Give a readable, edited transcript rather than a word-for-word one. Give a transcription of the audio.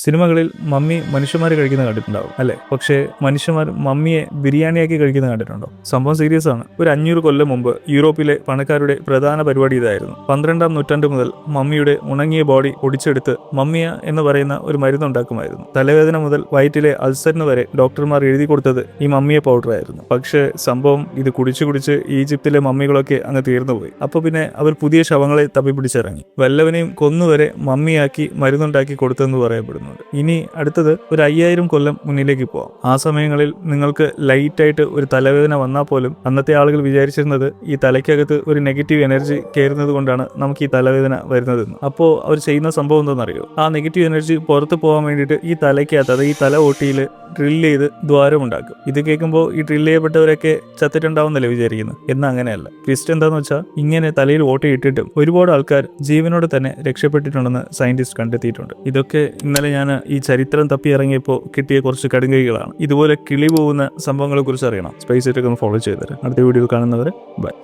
സിനിമകളിൽ മമ്മി മനുഷ്യന്മാർ കഴിക്കുന്ന കണ്ടിട്ടുണ്ടാവും അല്ലെ? പക്ഷേ മനുഷ്യന്മാർ മമ്മിയെ ബിരിയാണിയാക്കി കഴിക്കുന്ന കണ്ടിട്ടുണ്ടോ? സംഭവം സീരിയസ് ആണ്. ഒരു 500 കൊല്ലം മുമ്പ് യൂറോപ്പിലെ പണക്കാരുടെ പ്രധാന പരിപാടി ഇതായിരുന്നു. 12-ാം നൂറ്റാണ്ട് മുതൽ മമ്മിയുടെ ഉണങ്ങിയ ബോഡി ഒടിച്ചെടുത്ത് മമ്മിയ എന്ന് പറയുന്ന ഒരു മരുന്നുണ്ടാക്കുമായിരുന്നു. തലവേദന മുതൽ വയറ്റിലെ അൾസറിന് വരെ ഡോക്ടർമാർ എഴുതി കൊടുത്തത് ഈ മമ്മിയ പൗഡർ ആയിരുന്നു. പക്ഷേ സംഭവം ഇത് കുടിച്ച് ഈജിപ്തിലെ മമ്മികളൊക്കെ അങ്ങ് തീർന്നുപോയി. അപ്പൊ പിന്നെ അവർ പുതിയ ശവങ്ങളെ തപ്പിപ്പിടിച്ചിറങ്ങി. വല്ലവനെയും കൊന്നുവരെ മമ്മിയാക്കി മരുന്നുണ്ടാക്കി കൊടുത്തെന്ന് പറയപ്പെടുന്നു. ഇനി അടുത്തത് ഒരു 5000 കൊല്ലം മുന്നിലേക്ക് പോവാം. ആ സമയങ്ങളിൽ നിങ്ങൾക്ക് ലൈറ്റായിട്ട് ഒരു തലവേദന വന്നാൽ പോലും അന്നത്തെ ആളുകൾ വിചാരിച്ചിരുന്നത് ഈ തലയ്ക്കകത്ത് ഒരു നെഗറ്റീവ് എനർജി കയറുന്നത് കൊണ്ടാണ് നമുക്ക് ഈ തലവേദന വരുന്നതെന്ന്. അപ്പോൾ അവർ ചെയ്യുന്ന സംഭവം എന്താണെന്നറിയോ? ആ നെഗറ്റീവ് എനർജി പുറത്ത് പോകാൻ വേണ്ടിയിട്ട് ഈ തലയ്ക്കകത്ത്, അതായത് ഈ തല ഓട്ടിയിൽ ഡ്രില്ല് ചെയ്ത് ദ്വാരമുണ്ടാക്കും. ഇത് കേൾക്കുമ്പോൾ ഈ ഡ്രില്ല് ചെയ്യപ്പെട്ടവരൊക്കെ ചത്തിട്ടുണ്ടാവുന്നല്ലേ വിചാരിക്കുന്നത്? എന്നാൽ അങ്ങനെയല്ല. ട്വിസ്റ്റ് എന്താന്ന് വെച്ചാൽ, ഇങ്ങനെ തലയിൽ ഓട്ടയിട്ടിട്ടും ഒരുപാട് ആൾക്കാർ ജീവനോടെ തന്നെ രക്ഷപ്പെട്ടിട്ടുണ്ടെന്ന് സയന്റിസ്റ്റ് കണ്ടെത്തിയിട്ടുണ്ട്. ഇതൊക്കെ ഇന്നലെ ഞാൻ ഈ ചരിത്രം തപ്പി ഇറങ്ങിയപ്പോൾ കിട്ടിയ കുറച്ച് കടുങ്കൈകളാണ്. ഇതുപോലെ കിളി പോകുന്ന സംഭവങ്ങളെ കുറിച്ച് അറിയണം, സ്പേസ് ഒക്കെ ഒന്ന് ഫോളോ ചെയ്തത്. അടുത്ത വീഡിയോ കാണുന്നവരെ ബൈ.